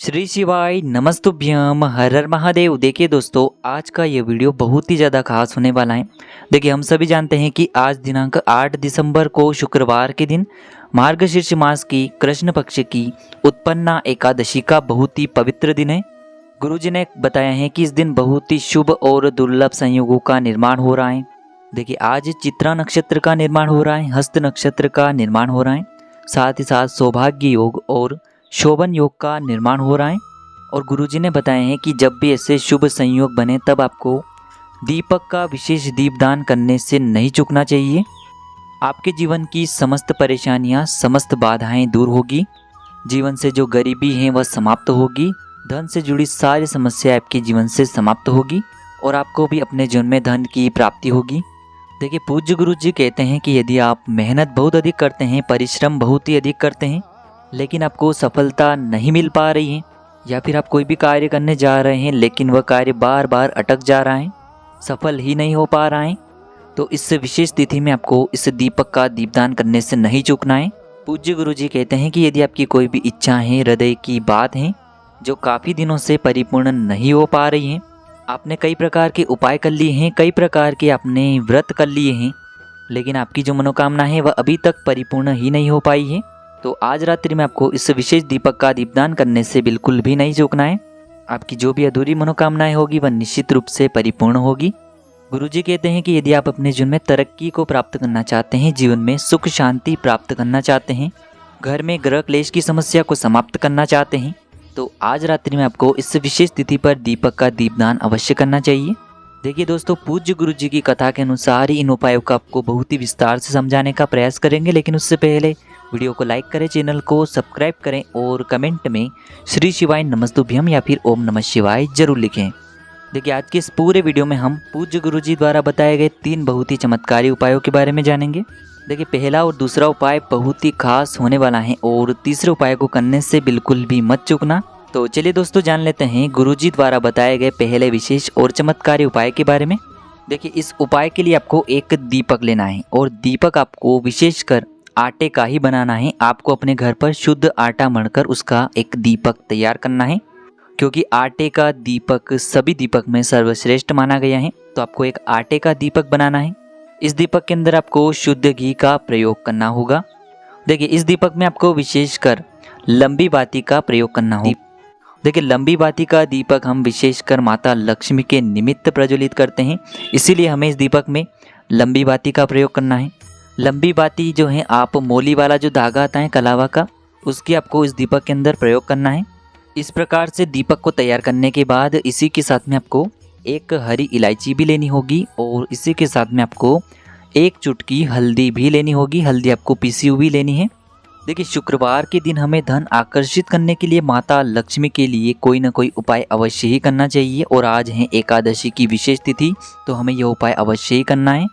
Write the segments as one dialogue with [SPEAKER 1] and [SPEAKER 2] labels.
[SPEAKER 1] श्री शिवाय नमस्तुभ्यम हर हर महादेव। देखिए दोस्तों, आज का ये वीडियो बहुत ही ज़्यादा खास होने वाला है। देखिए, हम सभी जानते हैं कि आज दिनांक 8 दिसंबर को शुक्रवार के दिन मार्गशीर्ष मास की कृष्ण पक्ष की उत्पन्ना एकादशी का बहुत ही पवित्र दिन है। गुरुजी ने बताया है कि इस दिन बहुत ही शुभ और दुर्लभ संयोगों का निर्माण हो रहा है। देखिए, आज चित्रा नक्षत्र का निर्माण हो रहा है, हस्त नक्षत्र का निर्माण हो रहा है, साथ ही साथ सौभाग्य योग और शोभन योग का निर्माण हो रहा है। और गुरुजी ने बताया है कि जब भी ऐसे शुभ संयोग बने तब आपको दीपक का विशेष दीपदान करने से नहीं चूकना चाहिए। आपके जीवन की समस्त परेशानियां, समस्त बाधाएं दूर होगी। जीवन से जो गरीबी है वह समाप्त होगी। धन से जुड़ी सारी समस्याएं आपके जीवन से समाप्त होगी और आपको भी अपने जीवन में धन की प्राप्ति होगी। देखिए, पूज्य गुरुजी कहते हैं कि यदि आप मेहनत बहुत अधिक करते हैं, परिश्रम बहुत ही अधिक करते हैं, लेकिन आपको सफलता नहीं मिल पा रही है, या फिर आप कोई भी कार्य करने जा रहे हैं लेकिन वह कार्य बार बार अटक जा रहा है, सफल ही नहीं हो पा रहा है, तो इस विशेष तिथि में आपको इस दीपक का दीपदान करने से नहीं चूकना है। पूज्य गुरुजी कहते हैं कि यदि आपकी कोई भी इच्छा है, हृदय की बात है जो काफ़ी दिनों से परिपूर्ण नहीं हो पा रही है, आपने कई प्रकार के उपाय कर लिए हैं, कई प्रकार के आपने व्रत कर लिए हैं, लेकिन आपकी जो मनोकामना है वह अभी तक परिपूर्ण ही नहीं हो पाई है, तो आज रात्रि में आपको इस विशेष दीपक का दीपदान करने से बिल्कुल भी नहीं चूकना है। आपकी जो भी अधूरी मनोकामनाएं होगी वह निश्चित रूप से परिपूर्ण होगी। गुरुजी कहते हैं कि यदि आप अपने जीवन में तरक्की को प्राप्त करना चाहते हैं, जीवन में सुख शांति प्राप्त करना चाहते हैं, घर में ग्रह क्लेश की समस्या को समाप्त करना चाहते हैं, तो आज रात्रि में आपको इस विशेष तिथि पर दीपक का दीपदान अवश्य करना चाहिए। देखिए दोस्तों, पूज्य गुरुजी की कथा के अनुसार ही इन उपायों का आपको बहुत ही विस्तार से समझाने का प्रयास करेंगे, लेकिन उससे पहले वीडियो को लाइक करें, चैनल को सब्सक्राइब करें और कमेंट में श्री शिवाय नमस्तुभ्यम या फिर ओम नमः शिवाय जरूर लिखें। देखिए, आज के इस पूरे वीडियो में हम पूज्य गुरुजी द्वारा बताए गए 3 बहुत ही चमत्कारी उपायों के बारे में जानेंगे। देखिए, पहला और दूसरा उपाय बहुत ही खास होने वाला है और तीसरे उपाय को करने से बिल्कुल भी मत चूकना। तो चलिए दोस्तों, जान लेते हैं गुरुजी द्वारा बताए गए पहले विशेष और चमत्कारी उपाय के बारे में। देखिए, इस उपाय के लिए आपको एक दीपक लेना है और दीपक आपको विशेषकर आटे का ही बनाना है। आपको अपने घर पर शुद्ध आटा मढ़कर उसका एक दीपक तैयार करना है, क्योंकि आटे का दीपक सभी दीपक में सर्वश्रेष्ठ माना गया है। तो आपको एक आटे का दीपक बनाना है। इस दीपक के अंदर आपको शुद्ध घी का प्रयोग करना होगा। देखिए, इस दीपक में आपको विशेषकर लंबी बाती का प्रयोग करना होगा। देखिए, लंबी बाती का दीपक हम विशेषकर माता लक्ष्मी के निमित्त प्रज्वलित करते हैं, इसीलिए हमें इस दीपक में लंबी बाती का प्रयोग करना है। लंबी बाती जो है, आप मोली वाला जो धागा आता है कलावा का, उसकी आपको इस दीपक के अंदर प्रयोग करना है। इस प्रकार से दीपक को तैयार करने के बाद इसी के साथ में आपको एक हरी इलायची भी लेनी होगी और इसी के साथ में आपको एक चुटकी हल्दी भी लेनी होगी। हल्दी आपको पीसी हुई लेनी है। देखिए, शुक्रवार के दिन हमें धन आकर्षित करने के लिए माता लक्ष्मी के लिए कोई ना कोई उपाय अवश्य ही करना चाहिए, और आज है एकादशी की विशेष तिथि, तो हमें यह उपाय अवश्य ही करना है।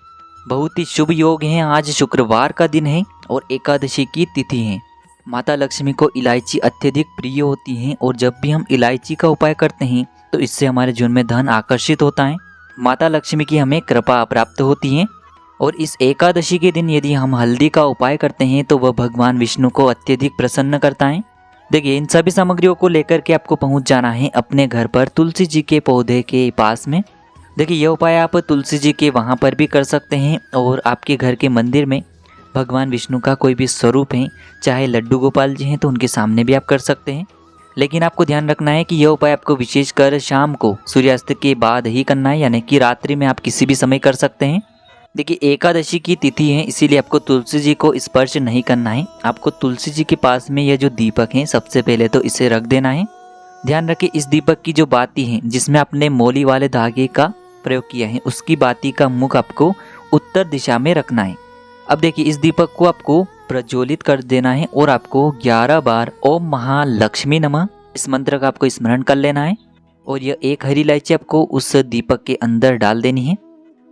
[SPEAKER 1] बहुत ही शुभ योग हैं, आज शुक्रवार का दिन है और एकादशी की तिथि है। माता लक्ष्मी को इलायची अत्यधिक प्रिय होती हैं और जब भी हम इलायची का उपाय करते हैं तो इससे हमारे जीवन में धन आकर्षित होता है, माता लक्ष्मी की हमें कृपा प्राप्त होती है। और इस एकादशी के दिन यदि हम हल्दी का उपाय करते हैं तो वह भगवान विष्णु को अत्यधिक प्रसन्न करता है। देखिए, इन सभी सामग्रियों को लेकर के आपको पहुंच जाना है अपने घर पर तुलसी जी के पौधे के पास में। देखिए, यह उपाय आप तुलसी जी के वहाँ पर भी कर सकते हैं और आपके घर के मंदिर में भगवान विष्णु का कोई भी स्वरूप है, चाहे लड्डू गोपाल जी हैं तो उनके सामने भी आप कर सकते हैं। लेकिन आपको ध्यान रखना है कि यह उपाय आपको विशेषकर शाम को सूर्यास्त के बाद ही करना है, यानी कि रात्रि में आप किसी भी समय कर सकते हैं। देखिए, एकादशी की तिथि है, इसीलिए आपको तुलसी जी को स्पर्श नहीं करना है। आपको तुलसी जी के पास में यह जो दीपक है, सबसे पहले तो इसे रख देना है। ध्यान रखें, इस दीपक की जो बाती है जिसमें आपने मोली वाले धागे का प्रयोग किया है, उसकी बाती का मुख आपको उत्तर दिशा में रखना है। अब देखिए, इस दीपक को आपको प्रज्वलित कर देना है और आपको 11 बार ओम महालक्ष्मी नमः इस मंत्र का आपको स्मरण कर लेना है और यह एक हरी इलायची आपको उस दीपक के अंदर डाल देनी है।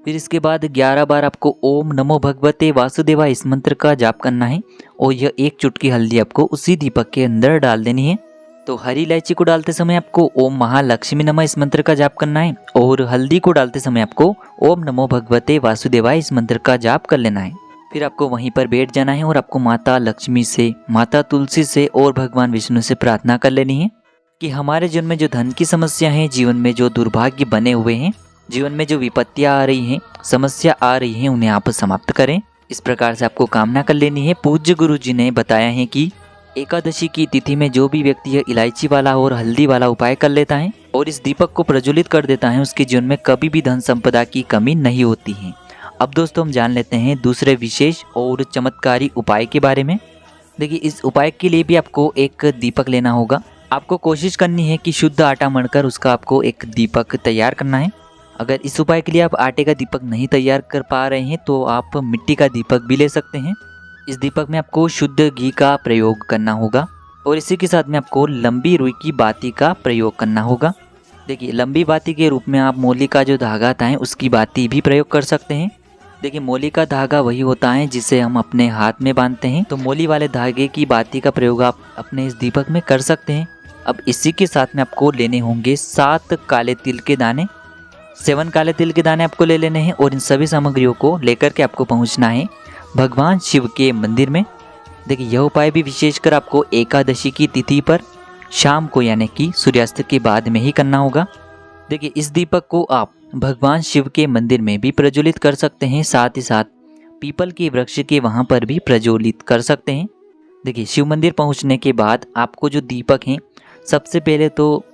[SPEAKER 1] फिर इसके बाद 11 बार आपको ओम नमो भगवते वासुदेवा इस मंत्र का जाप करना है और यह एक चुटकी हल्दी आपको उसी दीपक के अंदर डाल देनी है। तो हरी इलायची को डालते समय आपको ओम महालक्ष्मी नमः इस मंत्र का जाप करना है और हल्दी को डालते समय आपको ओम नमो भगवते वासुदेवाय इस मंत्र का जाप कर लेना है। फिर आपको वहीं पर बैठ जाना है और आपको माता लक्ष्मी से, माता तुलसी से और भगवान विष्णु से प्रार्थना कर लेनी है। कि हमारे जीवन में जो धन की समस्या है, जीवन में जो दुर्भाग्य बने हुए हैं, जीवन में जो विपत्तियां आ रही हैं, समस्या आ रही हैं, उन्हें आप समाप्त करें। इस प्रकार से आपको कामना कर लेनी है। पूज्य गुरु जी ने बताया है कि एकादशी की तिथि में जो भी व्यक्ति इलायची वाला और हल्दी वाला उपाय कर लेता है और इस दीपक को प्रज्वलित कर देता है, उसके जीवन में कभी भी धन संपदा की कमी नहीं होती है। अब दोस्तों हम जान लेते हैं दूसरे विशेष और चमत्कारी उपाय के बारे में। देखिए, इस उपाय के लिए भी आपको एक दीपक लेना होगा। आपको कोशिश करनी है कि शुद्ध आटा मढ़कर उसका आपको एक दीपक तैयार करना है। अगर इस उपाय के लिए आप आटे का दीपक नहीं तैयार कर पा रहे हैं तो आप मिट्टी का दीपक भी ले सकते हैं। इस दीपक में आपको शुद्ध घी का प्रयोग करना होगा और इसी के साथ में आपको लंबी रुई की बाती का प्रयोग करना होगा। देखिए, लंबी बाती के रूप में आप मोली का जो धागा आता है उसकी बाती भी प्रयोग कर सकते हैं। देखिए, मोली का धागा वही होता है जिसे हम अपने हाथ में बांधते हैं, तो मोली वाले धागे की बाती का प्रयोग आप अपने इस दीपक में कर सकते हैं। अब इसी के साथ में आपको लेने होंगे 7 काले तिल के दाने। 7 काले तिल के दाने आपको ले लेने हैं और इन सभी सामग्रियों को लेकर के आपको पहुंचना है भगवान शिव के मंदिर में। देखिए, यह उपाय भी विशेषकर आपको एकादशी की तिथि पर शाम को यानी कि सूर्यास्त के बाद में ही करना होगा। देखिए, इस दीपक को आप भगवान शिव के मंदिर में भी प्रज्वलित कर सकते हैं, साथ ही साथ पीपल के वृक्ष के वहाँ पर भी प्रज्वलित कर सकते हैं। देखिए, शिव मंदिर पहुँचने के बाद आपको जो दीपक हैं सबसे पहले तो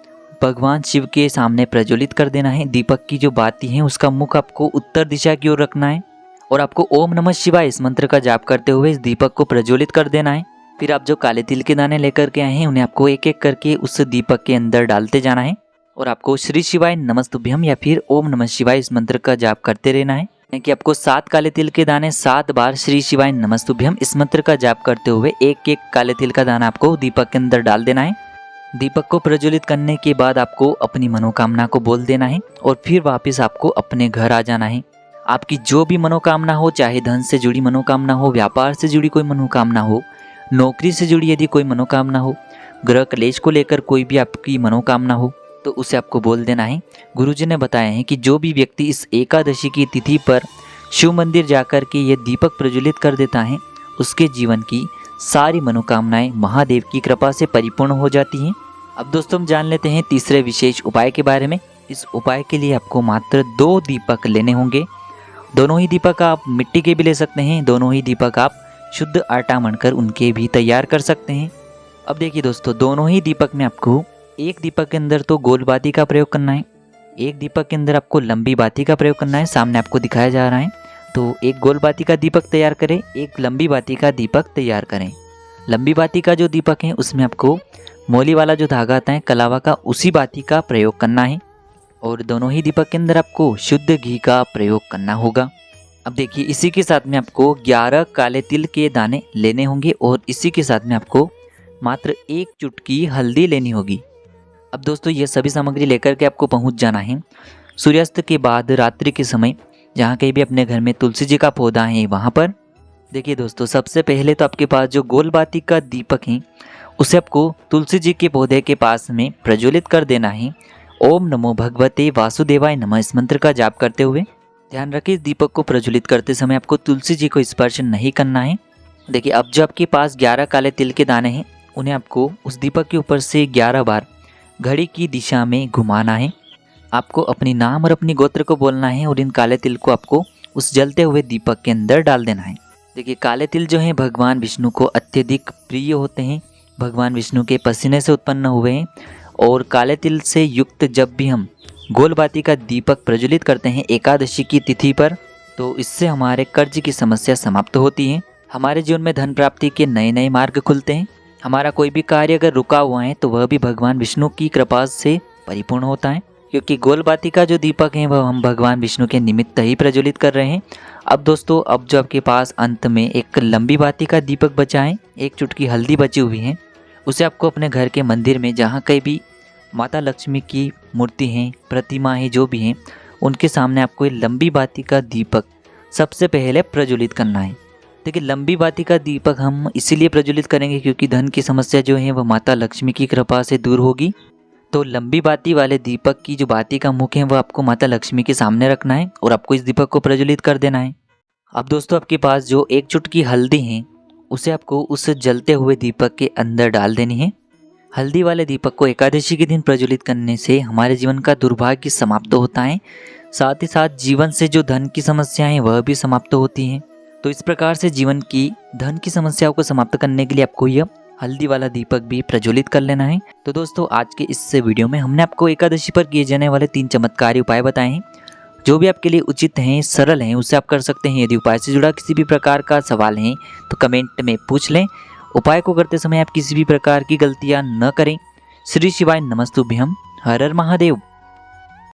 [SPEAKER 1] भगवान शिव के सामने प्रज्वलित कर देना है। दीपक की जो बाती है उसका मुख आपको उत्तर दिशा की ओर रखना है और आपको ओम नमः शिवाय इस मंत्र का जाप करते हुए इस दीपक को प्रज्वलित कर देना है। फिर आप जो काले तिल के दाने लेकर के आए हैं उन्हें आपको एक एक करके उस दीपक के अंदर डालते जाना है और आपको श्री शिवाय नमस्तुभ्यम या फिर ओम नमः शिवाय इस मंत्र का जाप करते रहना है। कि आपको 7 काले तिल के दाने 7 बार श्री शिवाय नमस्तुभ्यम इस मंत्र का जाप करते हुए एक एक काले तिल का दाना आपको दीपक के अंदर डाल देना है। दीपक को प्रज्वलित करने के बाद आपको अपनी मनोकामना को बोल देना है और फिर वापस आपको अपने घर आ जाना है। आपकी जो भी मनोकामना हो, चाहे धन से जुड़ी मनोकामना हो, व्यापार से जुड़ी कोई मनोकामना हो, नौकरी से जुड़ी यदि कोई मनोकामना हो, ग्रह क्लेश को लेकर कोई भी आपकी मनोकामना हो, तो उसे आपको बोल देना है। गुरुजी ने बताया है कि जो भी व्यक्ति इस एकादशी की तिथि पर शिव मंदिर जाकर के ये दीपक प्रज्वलित कर देता है, उसके जीवन की सारी मनोकामनाएं महादेव की कृपा से परिपूर्ण हो जाती हैं। अब दोस्तों हम जान लेते हैं तीसरे विशेष उपाय के बारे में। इस उपाय के लिए आपको मात्र 2 दीपक लेने होंगे। दोनों ही दीपक आप मिट्टी के भी ले सकते हैं, दोनों ही दीपक आप शुद्ध आटा मढ़कर उनके भी तैयार कर सकते हैं। अब देखिए दोस्तों, दोनों ही दीपक में आपको एक दीपक के अंदर तो गोल बाती का प्रयोग करना है, एक दीपक के अंदर आपको लंबी बाती का प्रयोग करना है। सामने आपको दिखाया जा रहा है, तो एक गोल बाती का दीपक तैयार करें, एक लंबी बाती का दीपक तैयार करें। लंबी बाती का जो दीपक है उसमें आपको मोली वाला जो धागा आता है कलावा का, उसी बाती का प्रयोग करना है और दोनों ही दीपक के अंदर आपको शुद्ध घी का प्रयोग करना होगा। अब देखिए, इसी के साथ में आपको 11 काले तिल के दाने लेने होंगे और इसी के साथ में आपको मात्र 1 चुटकी हल्दी लेनी होगी। अब दोस्तों ये सभी सामग्री लेकर के आपको पहुंच जाना है सूर्यास्त के बाद रात्रि के समय, जहाँ कहीं भी अपने घर में तुलसी जी का पौधा है वहाँ पर। देखिए दोस्तों, सबसे पहले तो आपके पास जो गोल बाती का दीपक है उसे आपको तुलसी जी के पौधे के पास में प्रज्वलित कर देना है। ओम नमो भगवते वासुदेवाय नमः इस मंत्र का जाप करते हुए। ध्यान रखिए, इस दीपक को प्रज्वलित करते समय आपको तुलसी जी को स्पर्श नहीं करना है। देखिए, अब जो आपके पास 11 काले तिल के दाने हैं उन्हें आपको उस दीपक के ऊपर से 11 बार घड़ी की दिशा में घुमाना है। आपको अपनी नाम और अपनी गोत्र को बोलना है और इन काले तिल को आपको उस जलते हुए दीपक के अंदर डाल देना है। देखिए, काले तिल जो हैं भगवान विष्णु को अत्यधिक प्रिय होते हैं, भगवान विष्णु के पसीने से उत्पन्न हुए हैं और काले तिल से युक्त जब भी हम गोल बाती का दीपक प्रज्वलित करते हैं एकादशी की तिथि पर, तो इससे हमारे कर्ज की समस्या समाप्त होती है, हमारे जीवन में धन प्राप्ति के नए नए मार्ग खुलते हैं। हमारा कोई भी कार्य अगर रुका हुआ है तो वह भी भगवान विष्णु की कृपा से परिपूर्ण होता है, क्योंकि गोल बाती का जो दीपक है वह हम भगवान विष्णु के निमित्त ही प्रज्वलित कर रहे हैं। अब दोस्तों, अब जो आपके पास अंत में एक लंबी बाती का दीपक बचा है, 1 चुटकी हल्दी बची हुई है, उसे आपको अपने घर के मंदिर में जहाँ कहीं भी माता लक्ष्मी की मूर्ति है, प्रतिमा है, जो भी है, उनके सामने आपको ये लंबी बाती का दीपक सबसे पहले प्रज्वलित करना है। देखिए, लंबी बाती का दीपक हम इसीलिए प्रज्वलित करेंगे क्योंकि धन की समस्या जो है वह माता लक्ष्मी की कृपा से दूर होगी। तो लंबी बाती वाले दीपक की जो बाती का मुख है वह आपको माता लक्ष्मी के सामने रखना है और आपको इस दीपक को प्रज्वलित कर देना है। अब दोस्तों, आपके पास जो 1 चुटकी हल्दी है उसे आपको उस जलते हुए दीपक के अंदर डाल देनी है। हल्दी वाले दीपक को एकादशी के दिन प्रज्वलित करने से हमारे जीवन का दुर्भाग्य समाप्त होता है, साथ ही साथ जीवन से जो धन की समस्याएं वह भी समाप्त होती हैं। तो इस प्रकार से जीवन की धन की समस्याओं को समाप्त करने के लिए आपको यह हल्दी वाला दीपक भी प्रज्वलित कर लेना है। तो दोस्तों आज के इस वीडियो में हमने आपको एकादशी पर किए जाने वाले 3 चमत्कारी उपाय बताए हैं, जो भी आपके लिए उचित हैं, सरल हैं, उसे आप कर सकते हैं। यदि उपाय से जुड़ा किसी भी प्रकार का सवाल है तो कमेंट में पूछ लें। उपाय को करते समय आप किसी भी प्रकार की गलतियां न करें। श्री शिवाय नमस्तुभ्यम। हर हर महादेव।